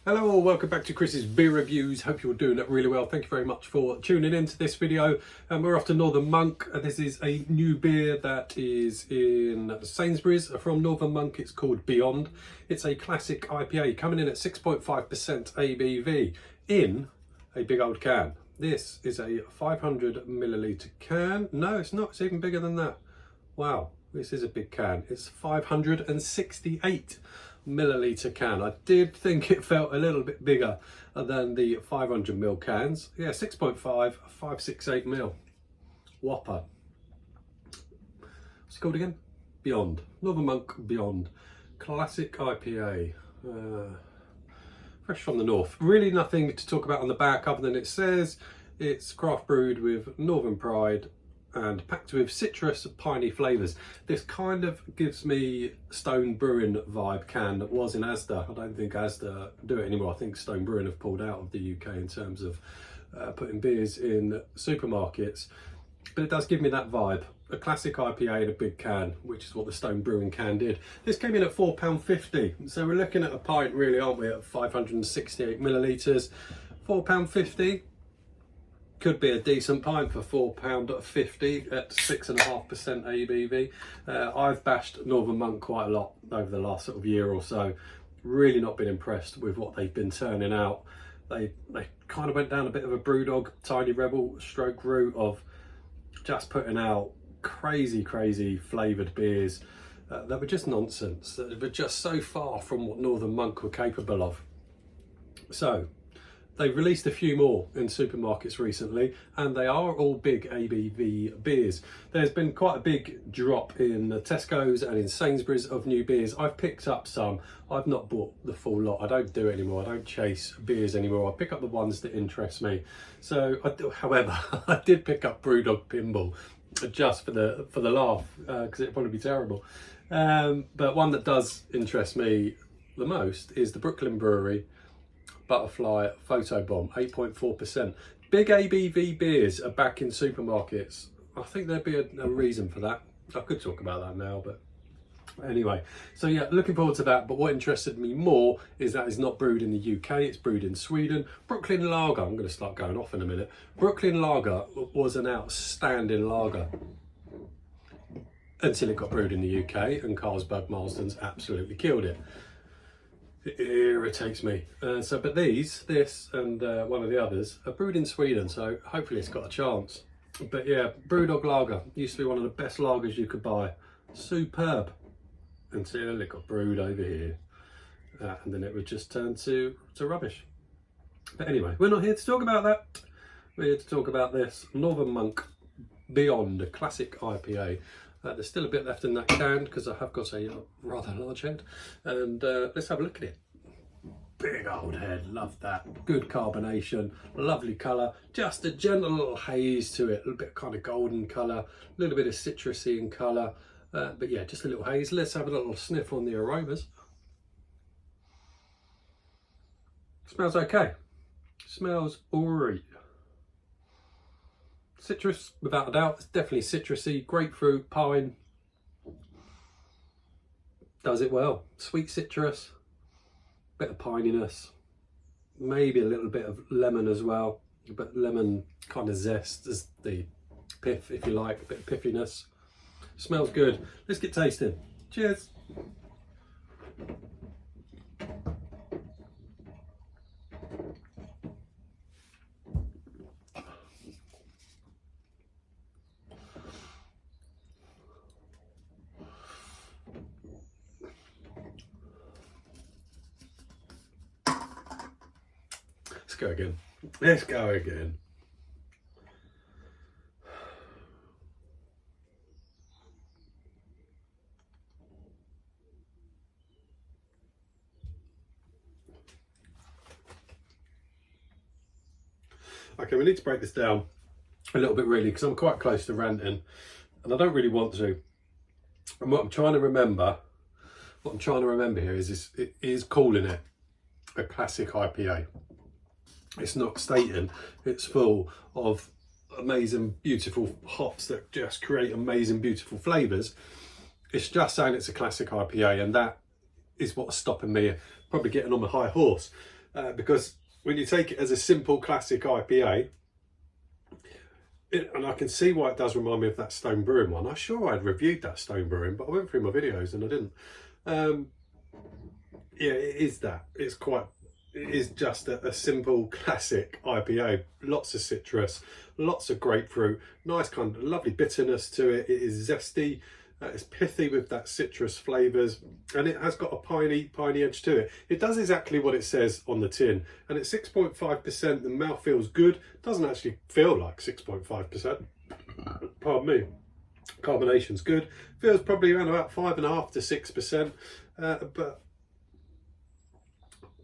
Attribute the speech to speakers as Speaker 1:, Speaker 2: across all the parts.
Speaker 1: Hello all, welcome back to Chris's Beer Reviews. Hope you're doing it really well. Thank you very much for tuning into this video. We're off to Northern Monk. This is a new beer that is in Sainsbury's from Northern Monk. It's called Beyond. It's a classic IPA coming in at 6.5% ABV in a big old can. This is a 500 milliliter can. No, it's not. It's even bigger than that. Wow, this is a big can. It's 568 milliliter can. I did think it felt a little bit bigger than the 500 ml cans. Yeah, 6.5, 568 ml. Whopper. What's it called again? Beyond. Northern Monk Beyond. Classic IPA. Fresh from the north. Really nothing to talk about on the back other than it says it's craft brewed with Northern pride and packed with citrus piney flavours. This kind of gives me Stone Brewing vibe can that was in Asda. I don't think Asda do it anymore. I think Stone Brewing have pulled out of the UK in terms of putting beers in supermarkets. But it does give me that vibe. A classic IPA in a big can, which is what the Stone Brewing can did. This came in at £4.50. So we're looking at a pint really, aren't we, at 568 millilitres. £4.50. Could be a decent pint for £4.50 at 6.5% ABV. I've bashed Northern Monk quite a lot over the last sort of year or so. Really not been impressed with what they've been turning out. They kind of went down a bit of a Brewdog, Tiny Rebel stroke route of just putting out crazy flavoured beers that were just nonsense, that were just so far from what Northern Monk were capable of. So they've released a few more in supermarkets recently, and they are all big ABV beers. There's been quite a big drop in Tesco's and in Sainsbury's of new beers. I've picked up some. I've not bought the full lot. I don't do it anymore. I don't chase beers anymore. I pick up the ones that interest me. So, however, I did pick up Brewdog Pinball just for the laugh, because it'd probably be terrible. But one that does interest me the most is the Brooklyn Brewery Butterfly Photobomb, 8.4%. Big ABV beers are back in supermarkets. I think there'd be a reason for that. I could talk about that now, but anyway. So yeah, looking forward to that. But what interested me more is that it's not brewed in the UK, it's brewed in Sweden. Brooklyn Lager, I'm going to start going off in a minute. Brooklyn Lager was an outstanding lager until it got brewed in the UK, and Carlsberg Marston's absolutely killed it. It irritates me. But this and one of the others are brewed in Sweden, so hopefully it's got a chance. But yeah, Brewdog Lager used to be one of the best lagers you could buy. Superb. Until it got brewed over here. And then it would just turn to rubbish. But anyway, we're not here to talk about that. We're here to talk about this Northern Monk Beyond, a classic IPA. There's still a bit left in that can because I have got a rather large head, and let's have a look at it. Big old head, love that. Good carbonation, lovely colour, just a gentle little haze to it, a little bit kind of golden colour, a little bit of citrusy in colour, but yeah, just a little haze. Let's have a little sniff on the aromas. Smells okay. Smells alright. Citrus, without a doubt. It's definitely citrusy. Grapefruit, pine. Does it well. Sweet citrus, bit of pininess, maybe a little bit of lemon as well, but lemon kind of zest as the pith, if you like, a bit of piffiness. Smells good. Let's get tasting. Cheers. Let's go again. Let's go again. Okay, we need to break this down a little bit really, because I'm quite close to ranting and I don't really want to. And what I'm trying to remember here is it is calling it a classic IPA. It's not stating it's full of amazing, beautiful hops that just create amazing, beautiful flavours. It's just saying it's a classic IPA, and that is what's stopping me probably getting on my high horse. because when you take it as a simple classic IPA, and I can see why it does remind me of that Stone Brewing one. I'm sure I'd reviewed that Stone Brewing, but I went through my videos and I didn't. Yeah, it is that. It is just a simple classic IPA. Lots of citrus, lots of grapefruit, nice kind of lovely bitterness to it. It is zesty, it's pithy with that citrus flavours, and it has got a piney edge to it. It does exactly what it says on the tin, and it's 6.5%. The mouth feels good. Doesn't actually feel like 6.5%. Pardon me. Carbonation's good. Feels probably around about 5.5 to 6%. But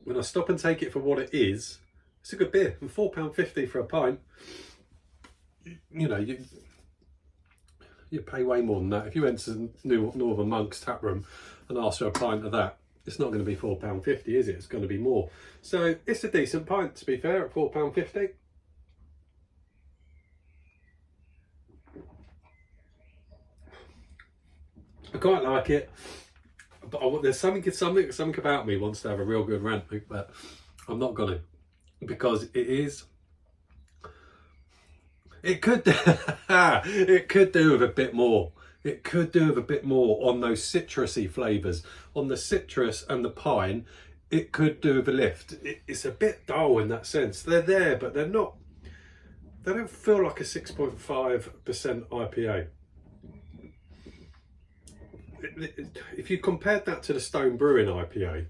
Speaker 1: when I stop and take it for what it is, it's a good beer. And £4.50 for a pint, you know, you pay way more than that. If you went to Northern Monk's tap room and asked for a pint of that, it's not going to be £4.50, is it? It's going to be more. So it's a decent pint, to be fair, at £4.50. I quite like it, but there's something about me wants to have a real good rant, but I'm not gonna, because it could it could do with a bit more. It could do with a bit more on those citrusy flavours, on the citrus and the pine. It could do with a lift. It's a bit dull in that sense. They're there, but they're not. They don't feel like a 6.5% IPA. If you compared that to the Stone Brewing IPA,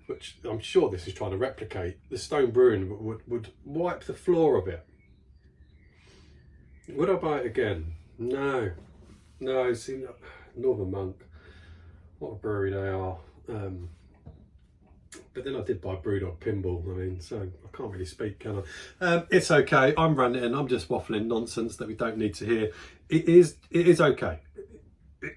Speaker 1: which I'm sure this is trying to replicate, the Stone Brewing would wipe the floor of it. Would I buy it again? No. See, Northern Monk, what a brewery they are. But then I did buy Brewdog Pinball. I mean, so I can't really speak, can I? It's okay. I'm ranting. I'm just waffling nonsense that we don't need to hear. It is okay.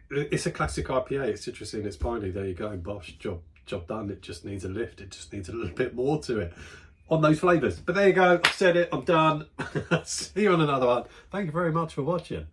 Speaker 1: It's a classic IPA. It's citrusy and it's piney. There you go. Bosh, job done. It just needs a lift. It just needs a little bit more to it on those flavours. But there you go. I've said it. I'm done. See you on another one. Thank you very much for watching.